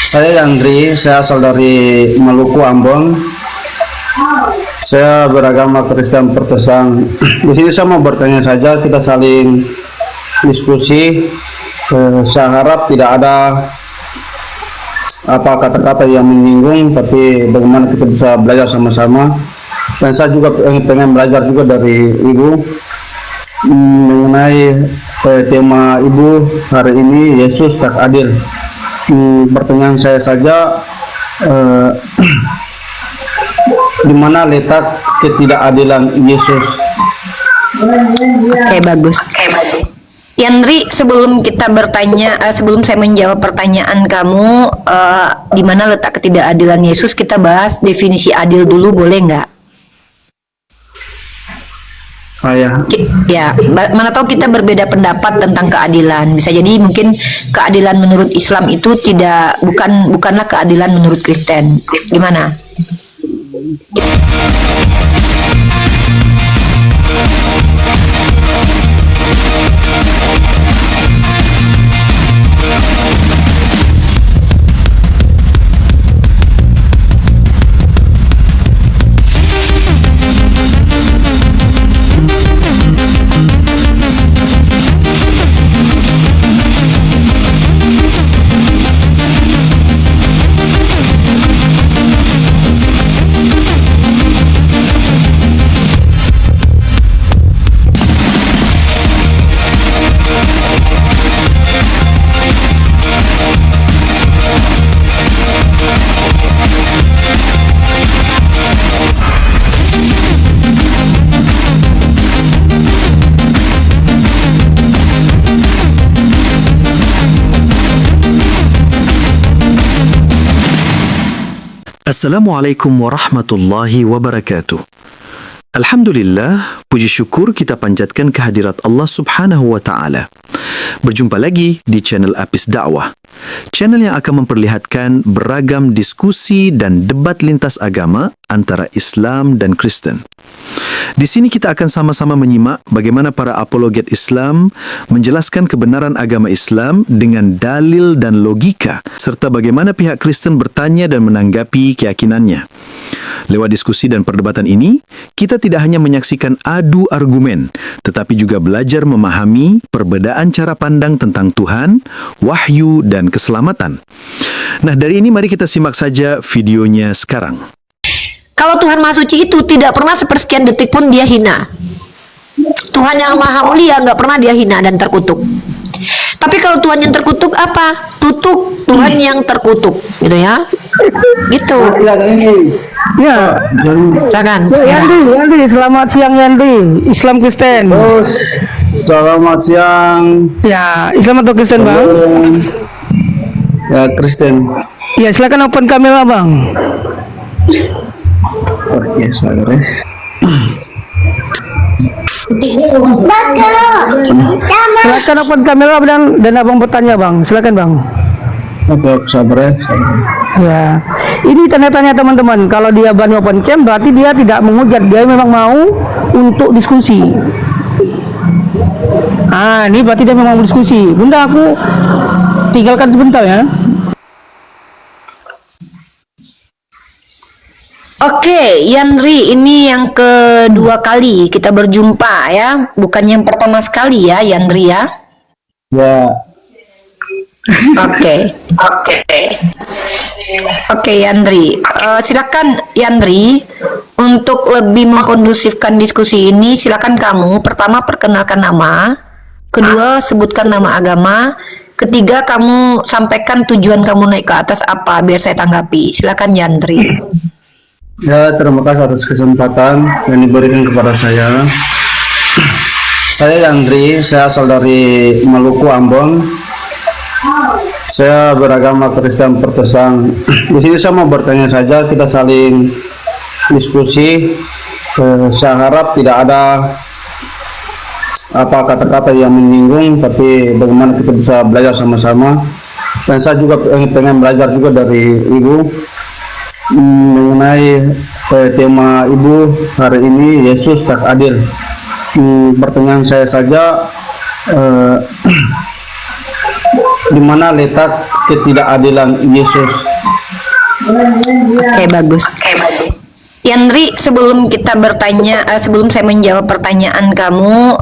Saya Yandri, saya asal dari Maluku, Ambon. Saya beragama Kristen Protestan. Di sini saya mau bertanya saja, kita saling diskusi. Saya harap tidak ada apa kata-kata yang menyinggung, tapi bagaimana kita bisa belajar sama-sama. Dan saya juga pengen belajar juga dari Ibu mengenai tema Ibu hari ini, Yesus tak adil. Pertanyaan saya saja, di mana letak ketidakadilan Yesus? Oke, bagus. Yandri, sebelum kita bertanya, sebelum saya menjawab pertanyaan kamu, di mana letak ketidakadilan Yesus, kita bahas definisi adil dulu, boleh nggak? Ya, mana tahu kita berbeda pendapat tentang keadilan. Bisa jadi mungkin keadilan menurut Islam itu bukanlah keadilan menurut Kristen. Gimana? Assalamualaikum warahmatullahi wabarakatuh. Alhamdulillah, puji syukur kita panjatkan kehadirat Allah Subhanahu wa Ta'ala. Berjumpa lagi di channel Apis Dakwah, channel yang akan memperlihatkan beragam diskusi dan debat lintas agama antara Islam dan Kristen. Di sini kita akan sama-sama menyimak bagaimana para apologet Islam menjelaskan kebenaran agama Islam dengan dalil dan logika, serta bagaimana pihak Kristen bertanya dan menanggapi keyakinannya. Lewat diskusi dan perdebatan ini, kita tidak hanya menyaksikan adu argumen, tetapi juga belajar memahami perbedaan cara pandang tentang Tuhan, wahyu, dan keselamatan. Nah, dari ini mari kita simak saja videonya sekarang. Kalau Tuhan Maha Suci itu tidak pernah sepersekian detik pun dia hina. Tuhan yang Maha Mulia nggak pernah dia hina dan terkutuk. Tapi kalau Tuhan yang terkutuk apa? Tutuk Tuhan yang terkutuk, gitu ya? Gitu. Ya, Silakan. Yandri, selamat siang Yandri, Islam Kristen. Selamat siang. Ya, Islam atau Kristen bang? Ya, Kristen. Ya, silakan open kamera bang. Oke, sorry. Silakan open kamera dan abang bertanya bang. Silakan bang. Oke, sabar ya. Ya, ini tanya-tanya teman-teman. Kalau dia berani open cam, berarti dia tidak menghujat. Dia memang mau untuk diskusi. Ini berarti dia memang mau diskusi. Bunda, aku tinggalkan sebentar ya. Oke, Yandri, ini yang kedua kali kita berjumpa ya, bukan yang pertama sekali ya, Yandri ya. Ya. Oke, Yandri. Silakan Yandri, untuk lebih mengkondusifkan diskusi ini, silakan kamu pertama perkenalkan nama, kedua sebutkan nama agama, ketiga kamu sampaikan tujuan kamu naik ke atas apa, biar saya tanggapi. Silakan Yandri. Ya, terima kasih atas kesempatan yang diberikan kepada saya. Saya Yandri, saya asal dari Maluku, Ambon. Saya beragama Kristen Protestan. Di sini saya mau bertanya saja, kita saling diskusi. Saya harap tidak ada apa kata-kata yang menyinggung, tapi bagaimana kita bisa belajar sama-sama. Dan saya juga pengen belajar juga dari Ibu mengenai tema Ibu hari ini, Yesus tak adil. Pertanyaan saya saja, di mana letak ketidakadilan Yesus. Oke, bagus. Yandri, sebelum kita bertanya, sebelum saya menjawab pertanyaan kamu,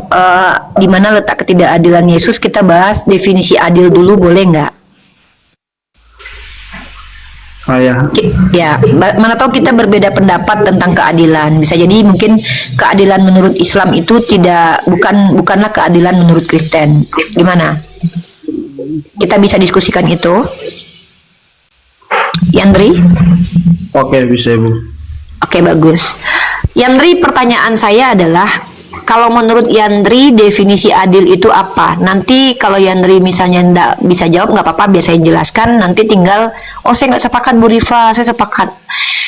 di mana letak ketidakadilan Yesus, kita bahas definisi adil dulu, boleh nggak? Ya, Ya, mana tahu kita berbeda pendapat tentang keadilan. Bisa jadi mungkin keadilan menurut Islam itu bukanlah keadilan menurut Kristen. Gimana? Kita bisa diskusikan itu. Yandri? oke, bisa Ibu. Oke, bagus. Yandri, pertanyaan saya adalah, kalau menurut Yandri definisi adil itu apa? Nanti kalau Yandri misalnya nggak bisa jawab, nggak apa-apa, biar saya jelaskan. Nanti tinggal, saya nggak sepakat Bu Rifa, saya sepakat.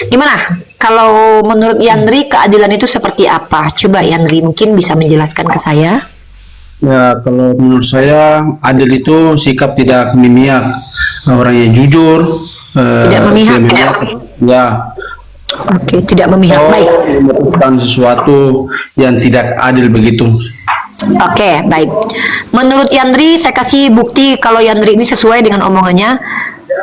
Gimana? Kalau menurut Yandri keadilan itu seperti apa? Coba Yandri mungkin bisa menjelaskan ke saya. Ya, kalau menurut saya adil itu sikap tidak memihak, orangnya jujur, Tidak memihak. Ya, Oke, tidak memihak. Baik. memutuskan sesuatu yang tidak adil begitu. Oke, baik. Menurut Yandri, saya kasih bukti kalau Yandri ini sesuai dengan omongannya.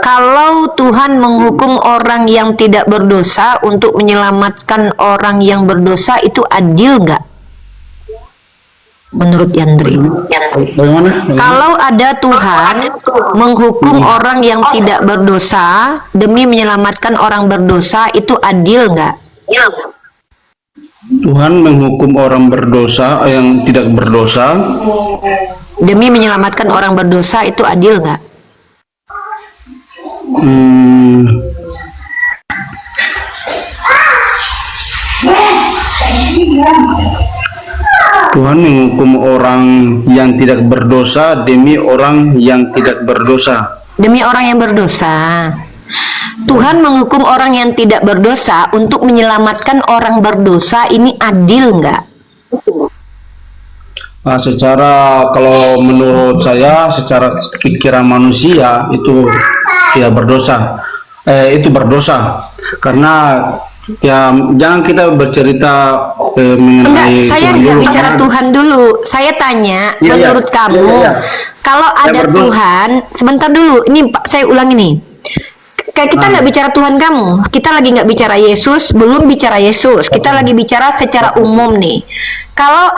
Kalau Tuhan menghukum orang yang tidak berdosa untuk menyelamatkan orang yang berdosa, itu adil nggak? Menurut Yandri. Bagaimana? Kalau ada Tuhan menghukum orang yang tidak berdosa demi menyelamatkan orang berdosa, itu adil nggak? Tuhan menghukum orang berdosa yang tidak berdosa. Demi menyelamatkan orang berdosa, itu adil nggak? Tuhan menghukum orang yang tidak berdosa demi orang yang tidak berdosa. Demi orang yang berdosa. Tuhan menghukum orang yang tidak berdosa untuk menyelamatkan orang berdosa, ini adil nggak? Nah, kalau menurut saya, secara pikiran manusia itu tidak berdosa. Itu berdosa karena ya jangan kita bercerita mengenai Enggak, saya Tuhan nggak dulu, bicara karena- Tuhan dulu. Saya tanya, Iya, menurut iya. kamu, Iya, iya. kalau ada berdosa. Tuhan, sebentar dulu, ini Pak, saya ulang ini. Kayak kita nggak bicara Tuhan kamu, kita lagi nggak bicara Yesus, belum bicara Yesus, kita lagi bicara secara umum nih. Kalau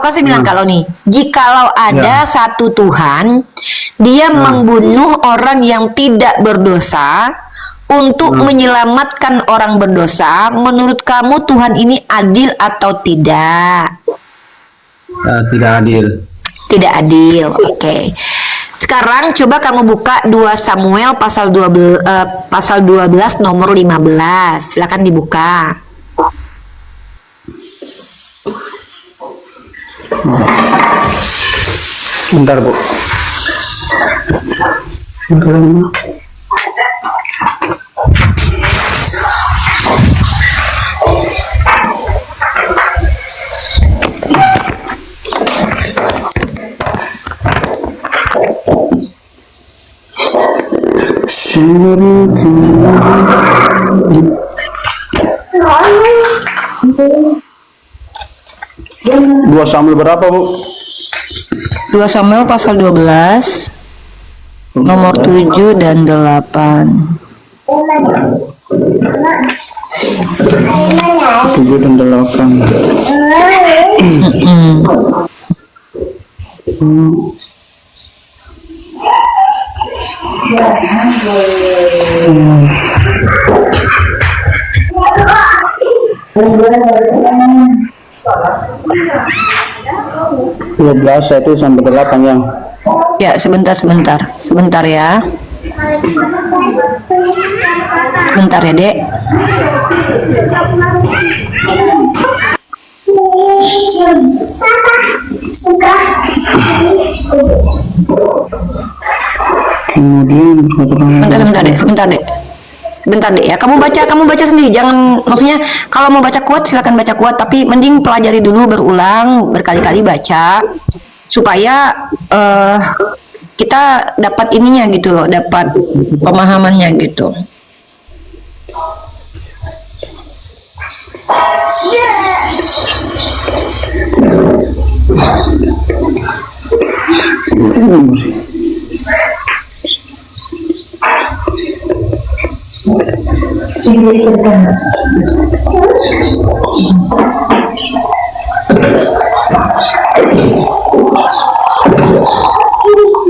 kan saya bilang kalau nih, jikalau ada satu Tuhan, dia membunuh orang yang tidak berdosa untuk menyelamatkan orang berdosa, menurut kamu Tuhan ini adil atau tidak? tidak adil. Tidak adil. Oke. Sekarang coba kamu buka 2 Samuel pasal 12 nomor 15. Silakan dibuka. Bentar, Bu. Dua Samuel berapa, Bu? 2 Samuel pasal 12 nomor 7 dan 8. 7 dan 8. Dua belas 1 sampai 8 yang. Ya, sebentar ya. Bentar ya, Dek. Kemudian Sebentar deh ya. Kamu baca sendiri. Jangan, maksudnya kalau mau baca kuat silakan baca kuat, tapi mending pelajari dulu, berulang berkali-kali baca supaya kita dapat ininya gitu loh, dapat pemahamannya gitu.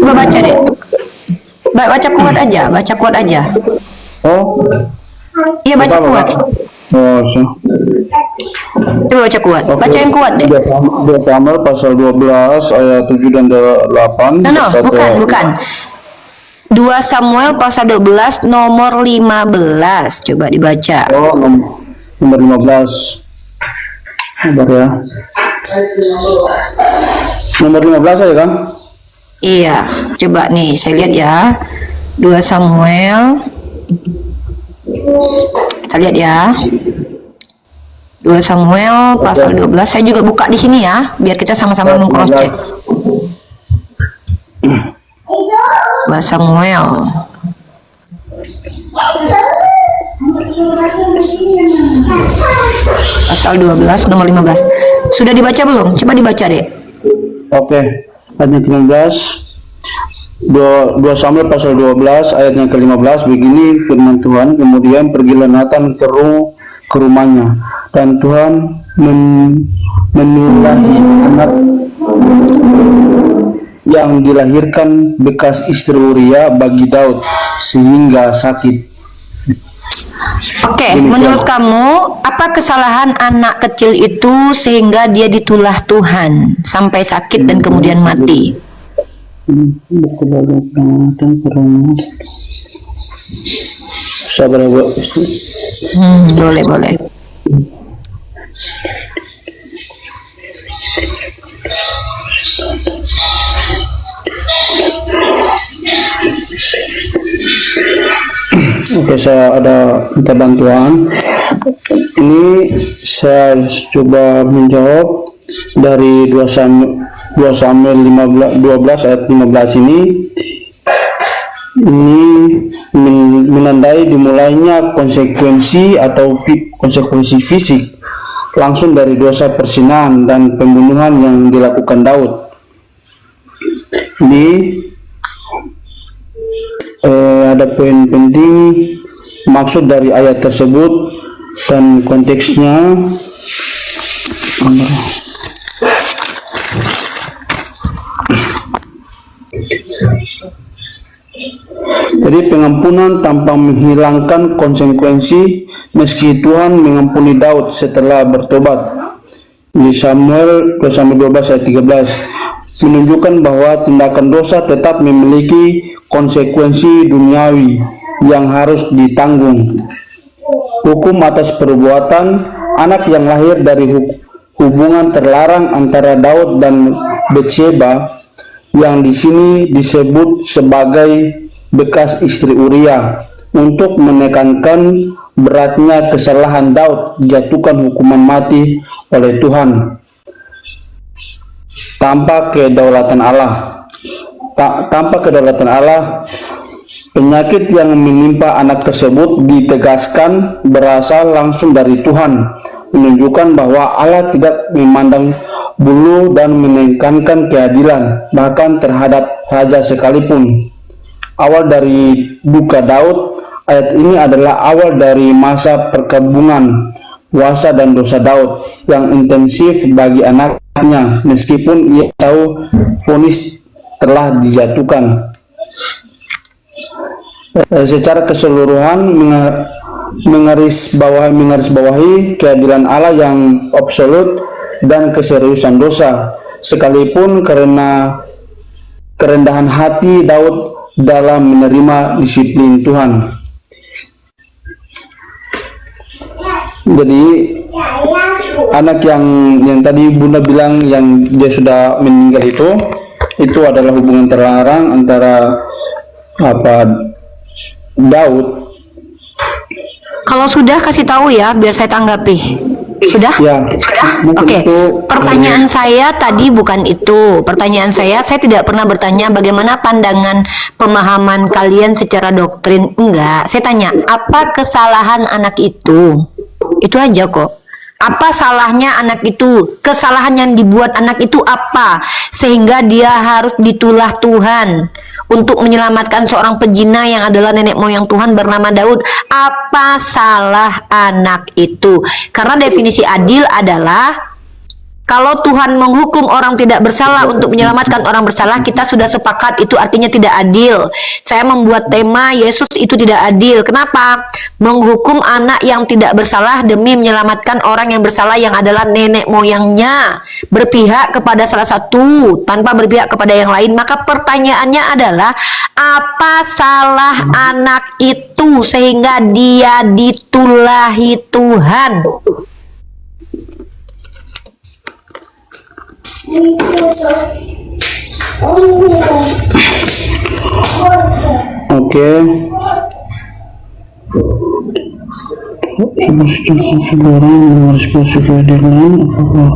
Coba baca deh. Baca kuat aja, baca kuat aja. Oh, Iya, baca apa, kuat. Kak? Oh, so. Coba baca kuat. Oke. Baca yang kuat deh. 2 Samuel pasal 12 ayat 7 dan 8. No, bukan. 2 Samuel pasal 12 nomor 15. Coba dibaca. Oh, nomor 15. Sabar ya. Nomor 15 aja kan? Iya, coba nih saya lihat ya. 2 Samuel. Kita lihat ya. 2 Samuel pasal 12. Saya juga buka di sini ya, biar kita sama-sama cross check. 2 Samuel. Pasal 12 nomor 15. Sudah dibaca belum? Coba dibaca deh. Oke, ayatnya ke-15. 2 Samuel pasal 12 ayatnya ke-15, begini firman Tuhan, kemudian pergilah Nathan ke rumahnya, dan Tuhan menulahi anak yang dilahirkan bekas istri Uria bagi Daud sehingga sakit. Oke, menurut kamu apa kesalahan anak kecil itu sehingga dia ditulah Tuhan sampai sakit dan kemudian mati? Sabar, Bu. Boleh. Oke, saya ada minta bantuan. Ini saya coba menjawab dari 2 Samuel 12 ayat 15 ini. Ini menandai dimulainya konsekuensi atau konsekuensi fisik langsung dari dosa perzinahan dan pembunuhan yang dilakukan Daud. Ini ada poin penting maksud dari ayat tersebut dan konteksnya. Jadi pengampunan tanpa menghilangkan konsekuensi, meski Tuhan mengampuni Daud setelah bertobat. Di 2 Samuel 12 ayat 13 menunjukkan bahwa tindakan dosa tetap memiliki konsekuensi duniawi yang harus ditanggung. Hukum atas perbuatan anak yang lahir dari hubungan terlarang antara Daud dan Betsheba yang di sini disebut sebagai bekas istri Uria untuk menekankan beratnya kesalahan Daud dijatuhkan hukuman mati oleh Tuhan tanpa kedaulatan Allah. Tanpa kedaulatan Allah, penyakit yang menimpa anak tersebut ditegaskan berasal langsung dari Tuhan, menunjukkan bahwa Allah tidak memandang bulu dan menekankan keadilan bahkan terhadap raja sekalipun. Awal dari duka Daud, ayat ini adalah awal dari masa perkabungan, puasa dan dosa Daud yang intensif bagi anaknya meskipun ia tahu vonis telah dijatuhkan. Secara keseluruhan menggarisbawahi keadilan Allah yang absolut dan keseriusan dosa, sekalipun karena kerendahan hati Daud dalam menerima disiplin Tuhan. Jadi anak yang tadi Bunda bilang yang dia sudah meninggal itu adalah hubungan terlarang antara Daud. Kalau sudah kasih tahu ya biar saya tanggapi. Sudah? Ya. Oke. Pertanyaan saya tadi bukan itu. Pertanyaan saya tidak pernah bertanya bagaimana pandangan pemahaman kalian secara doktrin. Enggak. Saya tanya, apa kesalahan anak itu? Itu aja kok. Apa salahnya anak itu? Kesalahan yang dibuat anak itu apa? Sehingga dia harus ditulah Tuhan untuk menyelamatkan seorang pezina yang adalah nenek moyang Tuhan bernama Daud. Apa salah anak itu? Karena definisi adil adalah kalau Tuhan menghukum orang tidak bersalah untuk menyelamatkan orang bersalah, kita sudah sepakat itu artinya tidak adil. Saya membuat tema Yesus itu tidak adil. Kenapa? Menghukum anak yang tidak bersalah demi menyelamatkan orang yang bersalah yang adalah nenek moyangnya. Berpihak kepada salah satu tanpa berpihak kepada yang lain. Maka pertanyaannya adalah, apa salah anak itu sehingga dia ditulahi Tuhan? Oke. Sekarang merespons keadilan apakah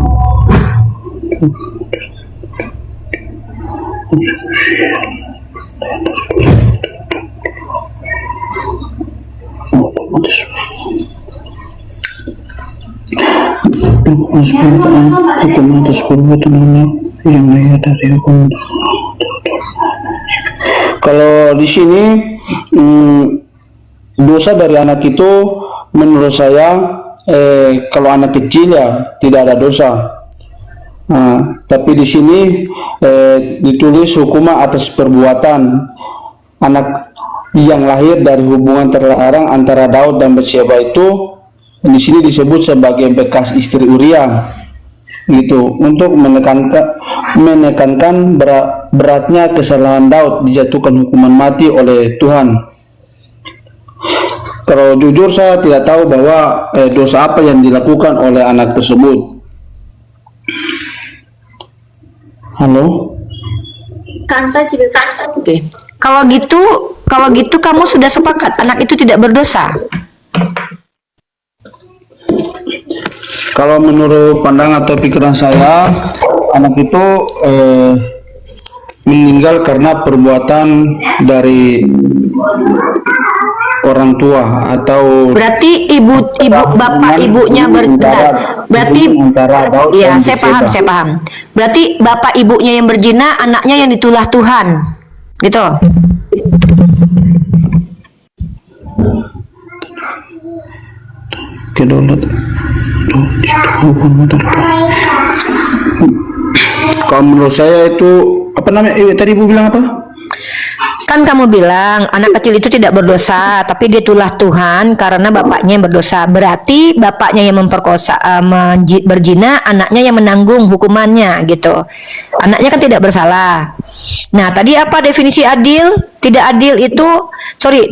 hukum atas perbuatan anak yang lahir dari hukum. Kalau di sini dosa dari anak itu menurut saya kalau anak kecil ya tidak ada dosa. Tapi di sini ditulis hukuman atas perbuatan anak yang lahir dari hubungan terlarang antara Daud dan Batsyeba itu di sini disebut sebagai bekas istri Uria, gitu, untuk menekankan beratnya kesalahan Daud dijatuhkan hukuman mati oleh Tuhan. Kalau jujur saya tidak tahu bahwa dosa apa yang dilakukan oleh anak tersebut. Halo? Oke. Kalau gitu kamu sudah sepakat anak itu tidak berdosa. Kalau menurut pandangan atau pikiran saya, anak itu meninggal karena perbuatan dari orang tua atau berarti bapak ibunya berarti ya saya paham. Berarti bapak ibunya yang berzina, anaknya yang ditulah Tuhan, gitu. Kalau menurut saya itu apa namanya? Tadi ibu bilang apa? Kan kamu bilang anak kecil itu tidak berdosa, tapi ditulah Tuhan karena bapaknya yang berdosa. Berarti bapaknya yang memperkosa, berzina, anaknya yang menanggung hukumannya, gitu. Anaknya kan tidak bersalah. Nah, tadi apa definisi adil?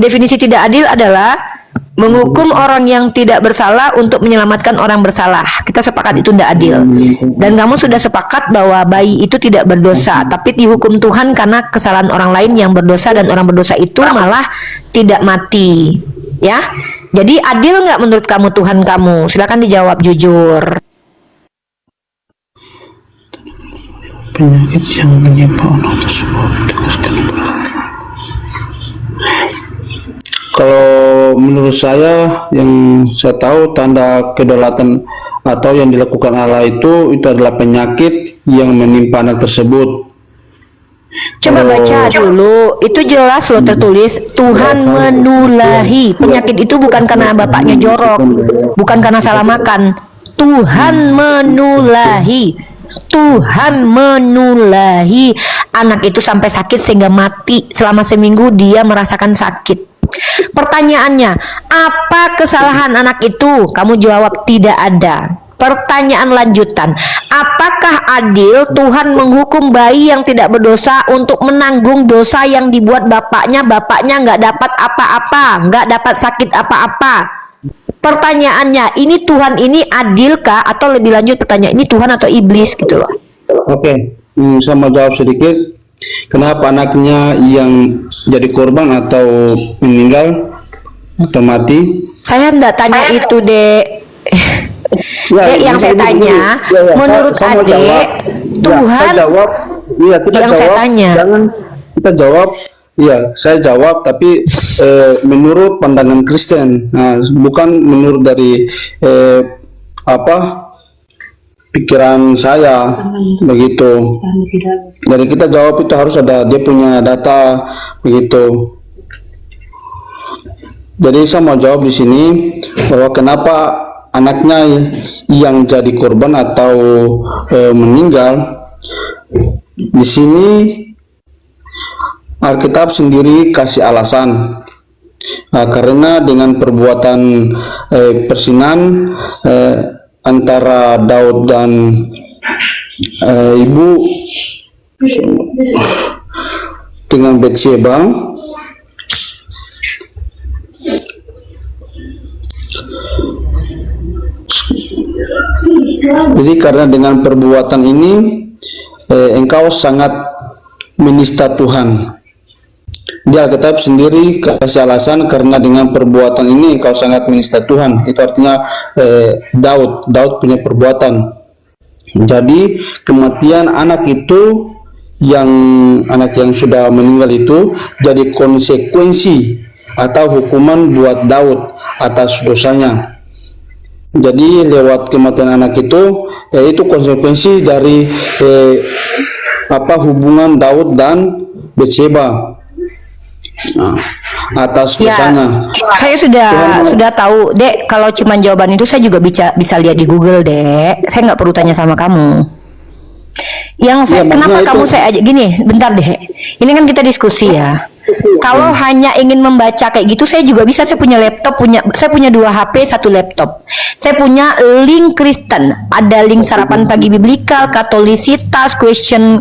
Definisi tidak adil adalah menghukum orang yang tidak bersalah untuk menyelamatkan orang bersalah. Kita sepakat itu tidak adil. Dan kamu sudah sepakat bahwa bayi itu tidak berdosa, tapi dihukum Tuhan karena kesalahan orang lain yang berdosa, dan orang berdosa itu malah tidak mati. Ya, jadi adil nggak menurut kamu Tuhan kamu? Silakan dijawab jujur. Penyakit yang menimpa anak tersebut tegaskan. Kalau menurut saya, yang saya tahu tanda kedaulatan atau yang dilakukan Allah itu adalah penyakit yang menimpa anak tersebut. Coba baca dulu, itu jelas loh tertulis Tuhan menulahi. Penyakit itu bukan karena bapaknya jorok, bukan karena salah makan. Tuhan menulahi. Tuhan menulahi anak itu sampai sakit sehingga mati. Selama seminggu dia merasakan sakit. Pertanyaannya, apa kesalahan anak itu? Kamu jawab tidak ada. Pertanyaan lanjutan, apakah adil Tuhan menghukum bayi yang tidak berdosa untuk menanggung dosa yang dibuat bapaknya? Bapaknya nggak dapat apa-apa, nggak dapat sakit apa-apa. Pertanyaannya, ini Tuhan ini adilkah? Atau lebih lanjut pertanyaan, ini Tuhan atau iblis gitu loh. Oke, saya mau jawab sedikit. Kenapa anaknya yang jadi korban atau meninggal atau mati? Saya enggak tanya itu, Dek. Yang saya tanya, menurut Adek, Tuhan yang saya tanya. Jangan kita jawab. Iya, saya jawab, tapi menurut pandangan Kristen, bukan menurut dari pikiran saya begitu. Jadi kita jawab itu harus ada dia punya data begitu. Jadi saya mau jawab di sini bahwa kenapa anaknya yang jadi korban atau meninggal. Di sini Alkitab sendiri kasih alasan. Karena dengan perbuatan persinan antara Daud dan ibu dengan Betsyeba, jadi karena dengan perbuatan ini engkau sangat menista Tuhan. Di Alkitab sendiri kasih alasan karena dengan perbuatan ini engkau sangat menista Tuhan. Itu artinya Daud punya perbuatan. Jadi kematian anak itu anak yang sudah meninggal itu jadi konsekuensi atau hukuman buat Daud atas dosanya. Jadi lewat kematian anak itu itu konsekuensi dari hubungan Daud dan Betsyeba atas dosanya. Saya sudah tahu, Dek. Kalau cuma jawaban itu saya juga bisa lihat di Google, Dek. Saya nggak perlu tanya sama kamu. Kenapa kamu saya ajak gini? Bentar deh. Ini kan kita diskusi ya. Kalau hanya ingin membaca kayak gitu, saya juga bisa. Saya punya laptop, saya punya 2 HP, 1 laptop. Saya punya link Kristen, ada link sarapan pagi biblikal, Katolisitas,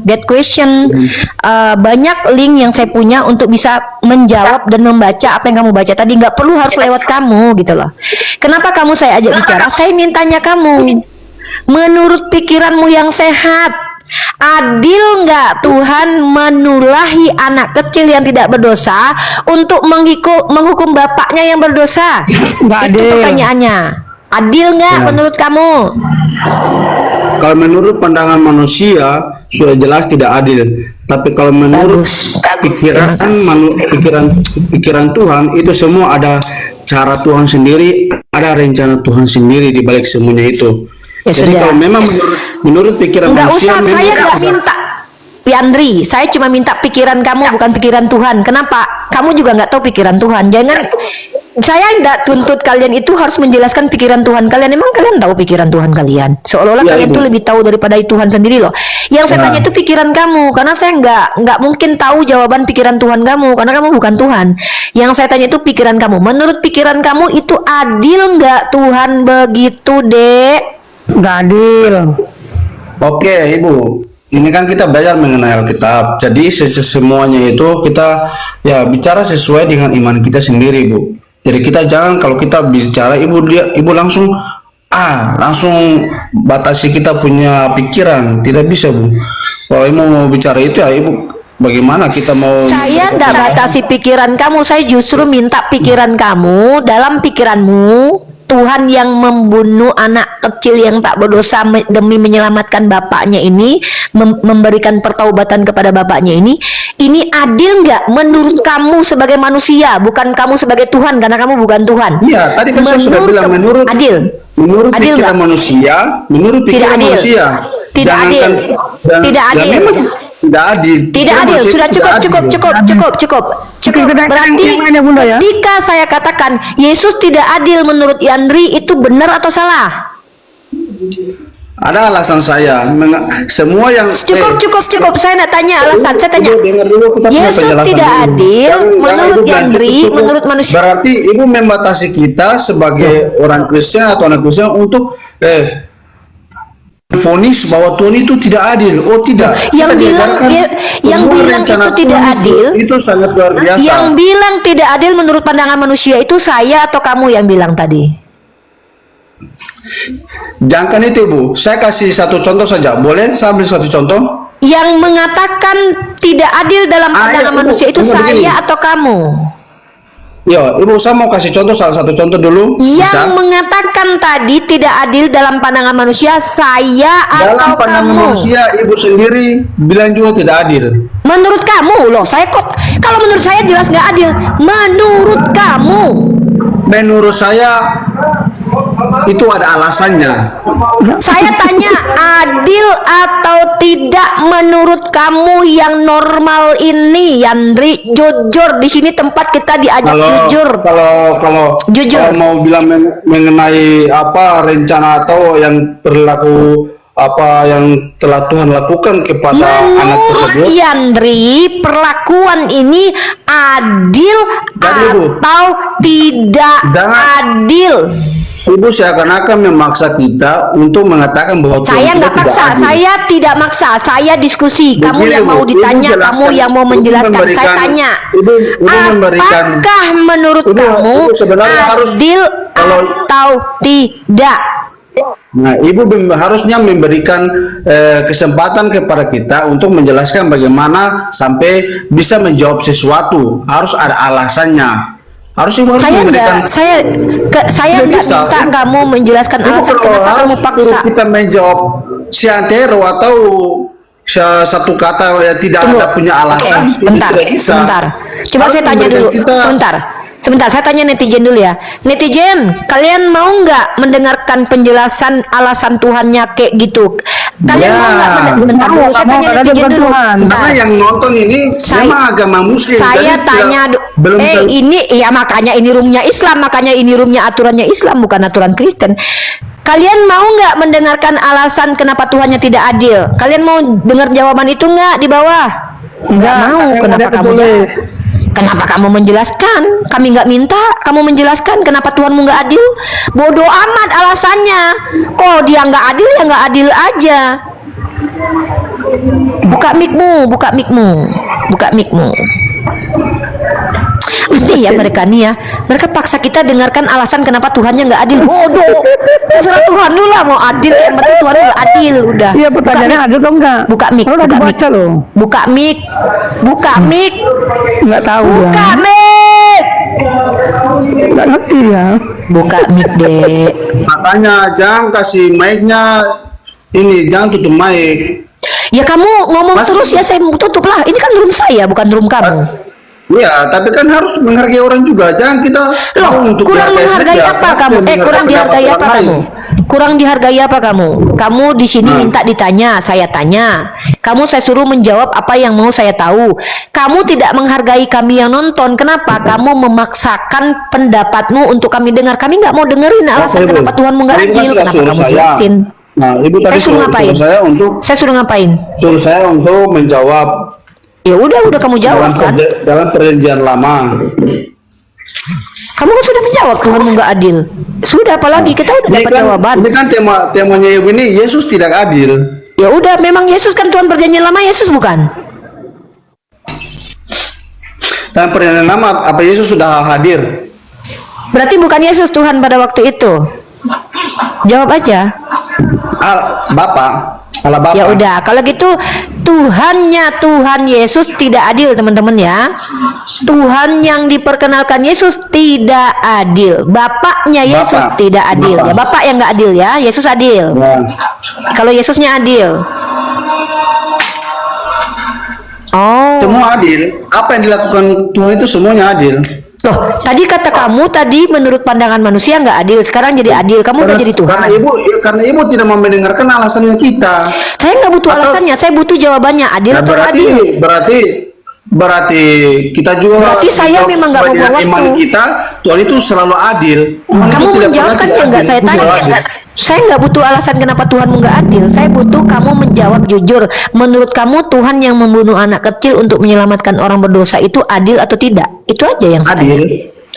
get question, banyak link yang saya punya untuk bisa menjawab dan membaca apa yang kamu baca tadi. Nggak perlu harus lewat kamu gitu loh. Kenapa kamu saya ajak bicara? Saya ingin tanya kamu, menurut pikiranmu yang sehat, adil nggak Tuhan menulahi anak kecil yang tidak berdosa untuk menghukum bapaknya yang berdosa? Nggak Itu adil. pertanyaannya. Adil nggak menurut kamu? Kalau menurut pandangan manusia sudah jelas tidak adil. Tapi kalau menurut pikiran Tuhan itu semua ada cara Tuhan sendiri, ada rencana Tuhan sendiri di balik semuanya itu. Ya Jadi sudah. kalau memang menurut pikiran Nggak manusia, usah, saya nggak minta. Yandri, saya cuma minta pikiran kamu, bukan pikiran Tuhan. Kenapa? Kamu juga nggak tahu pikiran Tuhan. Jangan, saya nggak tuntut kalian itu harus menjelaskan pikiran Tuhan kalian. Emang kalian tahu pikiran Tuhan kalian? Seolah-olah Ya, kalian Ibu. tuh lebih tahu daripada Tuhan sendiri loh. Yang saya Ya. tanya itu pikiran kamu, karena saya nggak mungkin tahu jawaban pikiran Tuhan kamu, karena kamu bukan Tuhan. Yang saya tanya itu pikiran kamu. Menurut pikiran kamu itu adil nggak Tuhan begitu, Dek? Nggak adil. Oke, Ibu. Ini kan kita belajar mengenai Alkitab. Jadi semuanya itu kita ya bicara sesuai dengan iman kita sendiri, Bu. Jadi kita jangan kalau kita bicara Ibu langsung langsung batasi kita punya pikiran. Tidak bisa, Bu. Kalau Ibu mau bicara itu ya Ibu, bagaimana kita mau? Saya tidak batasi pikiran kamu, saya justru minta pikiran kamu. Dalam pikiranmu, Tuhan yang membunuh anak kecil yang tak berdosa demi menyelamatkan bapaknya ini, memberikan pertaubatan kepada bapaknya ini adil nggak menurut kamu sebagai manusia, bukan kamu sebagai Tuhan, karena kamu bukan Tuhan. Iya, tadi kan saya sudah bilang menurut adil. Menurut Adil pikiran nggak? manusia, menurut Tidak pikiran adil. manusia. Tidak adil. Tidak adil. Memang tidak adil. Tidak Pikiran adil, manusia sudah tidak adil. cukup. Kita Berarti yang mana, Bunda, ya? ketika saya katakan Yesus tidak adil menurut Yandri, itu benar atau salah? Ada alasan saya. Semua yang Cukup. Saya nak tanya alasan. Saya tanya. dengar dulu, kita punya Yesus penjelasan tidak dulu. adil Jangan menurut Ibu bilang Yandri, cukup. menurut manusia. Berarti Ibu membatasi kita sebagai orang Kristen atau anak Kristen untuk vonis bahwa Tuhan itu tidak adil. Oh tidak. Yang Kita bilang diajarkan yang semua bilang rencana itu tidak Tuhan adil. Itu sangat luar biasa. Yang bilang tidak adil menurut pandangan manusia itu saya atau kamu yang bilang tadi? Jangan itu, Bu. Saya kasih satu contoh saja. Boleh saya ambil satu contoh? Yang mengatakan tidak adil dalam pandangan Ibu, manusia itu Ibu saya begini. atau kamu? Ya, Ibu, saya mau kasih contoh salah satu contoh dulu. Yang Bisa? mengatakan tadi tidak adil dalam pandangan manusia saya Dalam atau pandangan kamu? manusia, Ibu sendiri bilang juga tidak adil. Menurut kamu loh, saya kok kalau menurut saya jelas nggak adil. Menurut kamu, Menurut saya, itu ada alasannya. Saya tanya, adil atau tidak menurut kamu yang normal ini, Yandri? Jujur, di sini tempat kita diajak jujur. Kalau Jujur. mau bilang mengenai apa rencana atau yang perilaku apa yang telah Tuhan lakukan kepada anak Menurut tersebut, Yandri, perlakuan ini adil Dan Ibu. atau tidak Jangan. adil? Ibu seakan-akan memaksa kita untuk mengatakan bahwa Tuhan Saya kita nggak tidak paksa, adil. saya tidak maksa, saya diskusi. Kamu Begini, yang Bu, mau Ibu ditanya, jelaskan. kamu yang mau Ibu menjelaskan. Saya memberikan- tanya, Ibu memberikan- apakah menurut Ibu- kamu Ibu sebenarnya harus- adil kalau- atau tidak? Nah, Ibu harusnya memberikan kesempatan kepada kita untuk menjelaskan bagaimana sampai bisa menjawab sesuatu. Harus ada alasannya. Harus Saya memberikan. saya Tidak nggak bisa. minta kamu menjelaskan Ibu alasan kalau kenapa kamu harus paksa. suruh kita menjawab seantero atau satu kata ya tidak Tunggu. ada punya alasan. Oke, Ini bentar, tidak bisa. sebentar. Coba Harus saya tanya memberikan dulu. kita- Sebentar, saya tanya netizen dulu ya. Netizen, kalian mau nggak mendengarkan penjelasan alasan Tuhannya kayak gitu? Ya. Kalian mau nggak bentar dulu, saya tanya Karena dia netizen bukan dulu. Tuhan. Bentar. Karena yang nonton ini memang agama Muslim. Saya jadi tanya, belum ini ya makanya ini roomnya Islam, makanya ini roomnya aturannya Islam bukan aturan Kristen. Kalian mau nggak mendengarkan alasan kenapa Tuhannya tidak adil? Kalian mau dengar jawaban itu nggak di bawah? Nggak mau. yang Kenapa ada kamu ketulis. Kenapa kamu menjelaskan? Kami nggak minta kamu menjelaskan kenapa Tuhanmu nggak adil. Bodoh amat alasannya. Kok dia nggak adil ya nggak adil aja. Buka mikmu, buka mikmu, buka mikmu. Aneh ya mereka nih ya. Mereka paksa kita dengarkan alasan kenapa Tuhannya nggak adil. Bodoh. Terserah Tuhan lu lah mau adil kayak penting Tuhan nggak adil udah. Iya, pertanyaannya Buka mic. adil atau enggak? Buka mic, Kalau udah buka mic. dibaca loh. Buka mic. Buka mic. Nggak tahu Buka ya. mic. Nggak ngerti ya. Buka mic dek. Makanya jangan kasih mic-nya ini, jangan tutup mic. Ya kamu ngomong Mas- terus ya saya tutup lah. Ini kan room saya bukan room kamu. Ya, tapi kan harus menghargai orang juga. Jangan kita Loh, untuk kurang dihargai menghargai saja, apa tapi kamu? menghargai Kurang dihargai pendapat apa orang kamu? lain. Kurang dihargai apa kamu? Kamu di sini minta ditanya, saya tanya. Kamu saya suruh menjawab apa yang mau saya tahu. Kamu tidak menghargai kami yang nonton. Kenapa? Kamu memaksakan pendapatmu untuk kami dengar. Kami nggak mau dengerin alasan Oke, Bu. kenapa Tuhanmu nggak Tadi Ibu kan adil. sudah Kenapa suruh kamu saya. jelasin? Nah, Ibu tadi Saya suruh ngapain? Saya suruh ngapain? suruh saya untuk menjawab Ya udah kamu jawab kan? dalam perjanjian lama. Kamu kan sudah menjawab Tuhanmu nggak adil. Sudah apalagi kita udah dapat jawaban. Ini kan temanya Ibu ini Yesus tidak adil. Ya udah memang Yesus kan Tuhan perjanjian lama, Yesus bukan? Dan perjanjian lama apa Yesus sudah hadir? Berarti bukan Yesus Tuhan pada waktu itu. Jawab aja. Bapak, Allah Bapak. Ya udah, kalau gitu Tuhan Yesus tidak adil, teman-teman ya. Tuhan yang diperkenalkan Yesus tidak adil. Bapaknya Yesus Bapak. tidak adil. Bapak. Ya, Bapak yang nggak adil ya. Yesus adil. Ya. Kalau Yesusnya adil. Oh. Semua adil. Apa yang dilakukan Tuhan itu semuanya adil. Loh, tadi kata kamu tadi menurut pandangan manusia nggak adil. Sekarang jadi adil. Kamu udah jadi Tuhan. Karena ibu tidak mau mendengarkan alasannya kita. Saya nggak butuh Atau- alasannya. Saya butuh jawabannya. Adil Nah, atau nggak adil? berarti kita juga Berarti saya menjawab memang nggak sebagai mau iman waktu. kita Tuhan itu selalu adil. Tuhan itu Kamu tidak menjawabkan pernah ya tidak nggak adil. saya Itu tanya. selalu adil. Saya nggak butuh alasan kenapa Tuhanmu nggak adil. Saya butuh kamu menjawab jujur. Menurut kamu Tuhan yang membunuh anak kecil untuk menyelamatkan orang berdosa itu adil atau tidak? Itu aja yang saya tanya. Adil.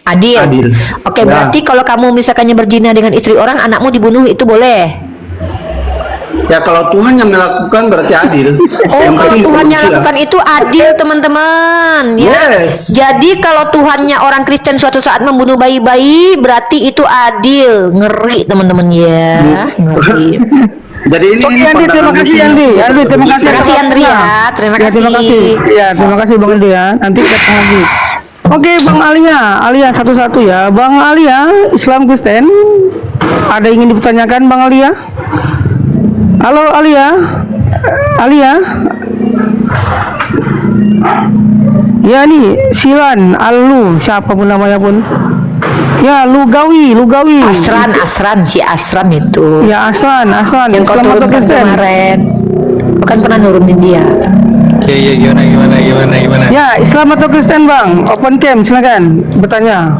Adil. Adil. Oke, Ya. berarti kalau kamu misalkannya berzina dengan istri orang, anakmu dibunuh itu boleh. Ya kalau Tuhan yang melakukan berarti adil. Oh, Yang kalau penting Tuhan yang manusia. lakukan itu adil, teman-teman. Ya. Yes. Jadi kalau Tuhannya orang Kristen suatu saat membunuh bayi-bayi, berarti itu adil. Ngeri, teman-teman ya. Ngeri. Jadi ini Oke, Andi, terima kasih Andi. Andi, terima kasih. Terima kasih Andri ya. Terima Ya, terima kasih. kasih. Ya, terima kasih Bang Andi ya. Nanti kita ketemu lagi. Oke, Bang Alia satu-satu ya. Bang Alia, Islam Kristen. Ada yang ingin dipertanyakan Bang Alia? Halo Alia. Alia. Ya nih, Silan, Alu, siapa pun namanya pun. Ya, lugawi. Asran itu. Ya, Aslan. Yang kau Islam atau turunkan Kristen? kemarin. Bukan pernah nurunin dia. Ya, gimana? Ya, Islam atau Kristen, Bang? Open cam, silakan bertanya.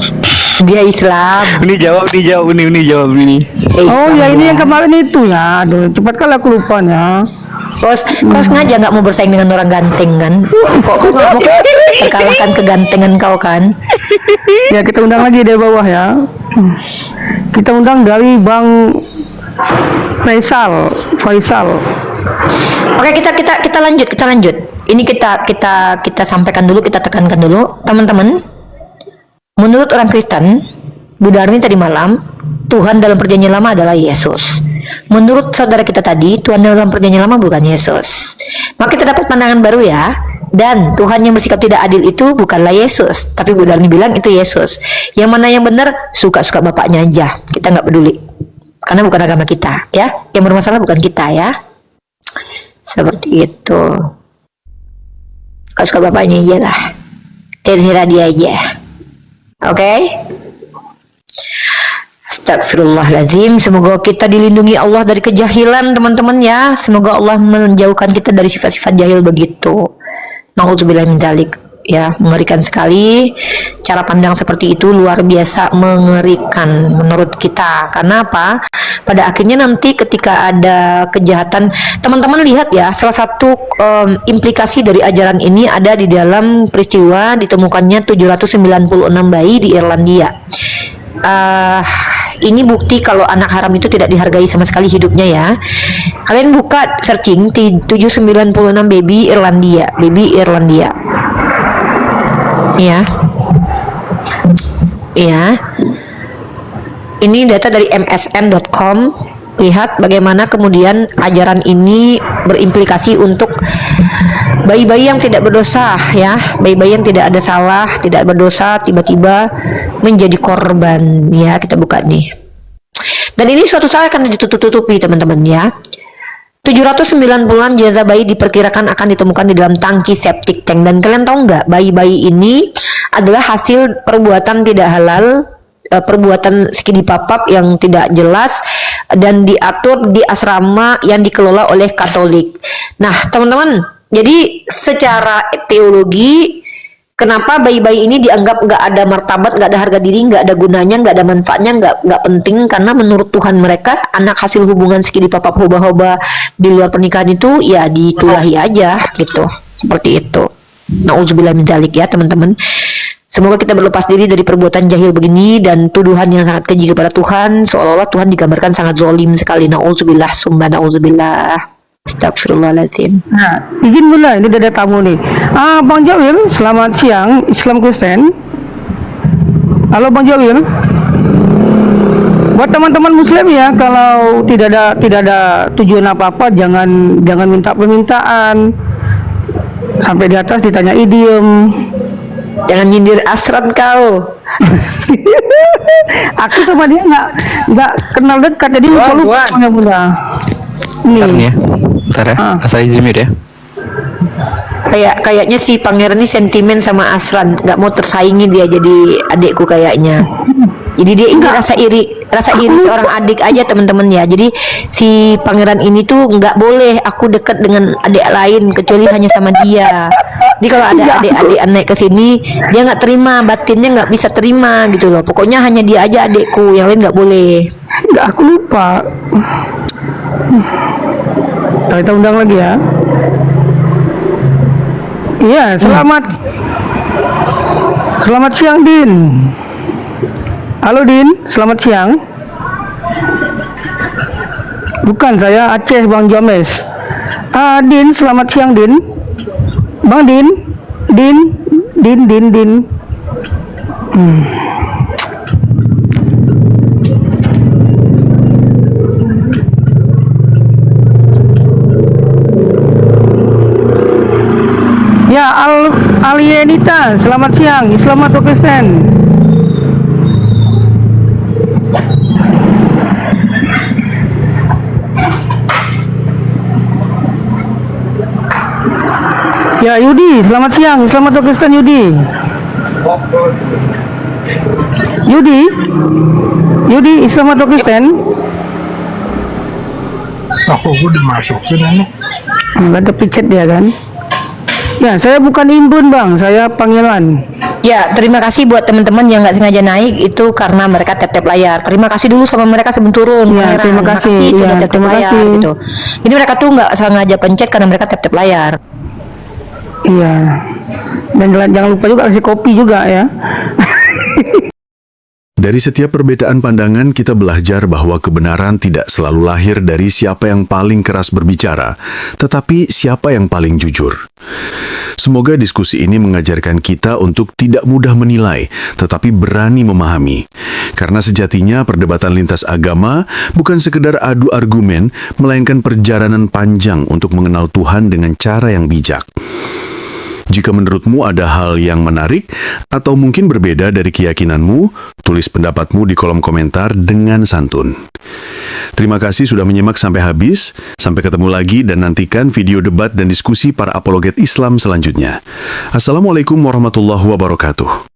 Dia Islam. Ini jawab ini. Oh, Islam ya ini dia. yang kemarin itu ya. Aduh, cepat kali aku lupanya. Kau sengaja nggak mau bersaing dengan orang ganteng kan? Kok kau nggak mau terkalahkan kegantengan kau kan? Ya, kita undang lagi dari bawah ya. Kita undang dari Bang Faisal. Oke, kita lanjut. Ini kita sampaikan dulu, kita tekankan dulu, teman-teman. Menurut orang Kristen, Bu Darni tadi malam, Tuhan dalam perjanjian lama adalah Yesus. Menurut saudara kita tadi, Tuhan dalam perjanjian lama bukan Yesus. Maka kita dapat pandangan baru ya. Dan Tuhan yang bersikap tidak adil itu bukanlah Yesus, tapi Bu Darni bilang itu Yesus. Yang mana yang benar, suka-suka bapaknya aja. Kita nggak peduli. Karena bukan agama kita, ya. Yang bermasalah bukan kita, ya. Seperti itu. Suka-suka bapaknya aja lah. Terserah dia aja. Oke. Astagfirullahaladzim. Semoga kita dilindungi Allah dari kejahilan, teman-teman ya. Semoga Allah menjauhkan kita dari sifat-sifat jahil begitu. Na'udzubillah min dzalik. Ya, mengerikan sekali. Cara pandang seperti itu luar biasa mengerikan menurut kita. Karena apa? Pada akhirnya nanti ketika ada kejahatan, teman-teman lihat ya, salah satu implikasi dari ajaran ini ada di dalam peristiwa ditemukannya 796 bayi di Irlandia. Ini bukti kalau anak haram itu tidak dihargai sama sekali hidupnya ya. Kalian buka searching 796 baby Irlandia. Ya. Ini data dari msn.com. Lihat bagaimana kemudian ajaran ini berimplikasi untuk bayi-bayi yang tidak berdosa ya, bayi-bayi yang tidak ada salah, tidak berdosa tiba-tiba menjadi korban ya. Kita buka nih. Dan ini suatu saat akan ditutup-tutupi teman-teman ya. 790-an jenazah bayi diperkirakan akan ditemukan di dalam tangki septic tank. Dan kalian tahu nggak, bayi-bayi ini adalah hasil perbuatan tidak halal, perbuatan skidi papap yang tidak jelas dan diatur di asrama yang dikelola oleh Katolik. Nah, teman-teman, jadi secara teologi, kenapa bayi-bayi ini dianggap nggak ada martabat, nggak ada harga diri, nggak ada gunanya, nggak ada manfaatnya, nggak penting? Karena menurut Tuhan mereka anak hasil hubungan skidi papap hoba-hoba di luar pernikahan itu ya ditulahi aja gitu, seperti itu. Na'udzubillah min dzalik ya teman-teman. Semoga kita berlepas diri dari perbuatan jahil begini dan tuduhan yang sangat keji kepada Tuhan, seolah-olah Tuhan digambarkan sangat zalim sekali. Na'udzubillah, summa na'udzubillah. Astagfirullahaladzim. Nah, izin dulu ini ada tamu nih. Bang Jawil, selamat siang. Islam Kristen. Halo Bang Jawil. Buat teman-teman Muslim ya, kalau tidak ada tujuan apa-apa, jangan minta permintaan. Sampai di atas ditanya diem. Jangan nyindir Asran kau. Aku sama dia nggak kenal dekat, jadi lupa punya. Bentar nih ya. Bentar ya. Saya izin ya. Kayaknya si pangeran ini sentimen sama Asran, nggak mau tersaingi dia jadi adikku kayaknya. Jadi dia ini rasa iri seorang adik aja teman-teman ya. Jadi si pangeran ini tuh nggak boleh aku dekat dengan adik lain kecuali hanya sama dia. Jadi kalau ada adik-adik naik ke sini, dia nggak terima, batinnya nggak bisa terima gitu loh. Pokoknya hanya dia aja adikku, yang lain nggak boleh. Nggak, aku lupa. Kita undang lagi ya. Iya, selamat siang Din. Halo Din, selamat siang. Bukan, saya Aceh Bang Jomes. Din, selamat siang Din. Bang Din. Ya, Alienita, selamat siang. Islam atau Kristen? Ya, Yudi, selamat siang. Islam atau Kristen Yudi? Yudi, Islam atau Kristen? Aku udah masukin ini. Enggak terpicet dia kan? Ya, saya bukan imbun bang, saya panggilan. Ya, terima kasih buat teman-teman yang nggak sengaja naik itu karena mereka tap-tap layar. Terima kasih dulu sama mereka sebelum turun. Ya, Pangeran. terima kasih. Sudah Ya, tap-tap terima layar kasih. gitu. Jadi mereka tuh nggak sengaja pencet karena mereka tap-tap layar. Iya. Dan jangan lupa juga kasih kopi juga ya. Dari setiap perbedaan pandangan, kita belajar bahwa kebenaran tidak selalu lahir dari siapa yang paling keras berbicara, tetapi siapa yang paling jujur. Semoga diskusi ini mengajarkan kita untuk tidak mudah menilai, tetapi berani memahami. Karena sejatinya perdebatan lintas agama bukan sekedar adu argumen, melainkan perjalanan panjang untuk mengenal Tuhan dengan cara yang bijak. Jika menurutmu ada hal yang menarik atau mungkin berbeda dari keyakinanmu, tulis pendapatmu di kolom komentar dengan santun. Terima kasih sudah menyimak sampai habis. Sampai ketemu lagi dan nantikan video debat dan diskusi para apologet Islam selanjutnya. Assalamualaikum warahmatullahi wabarakatuh.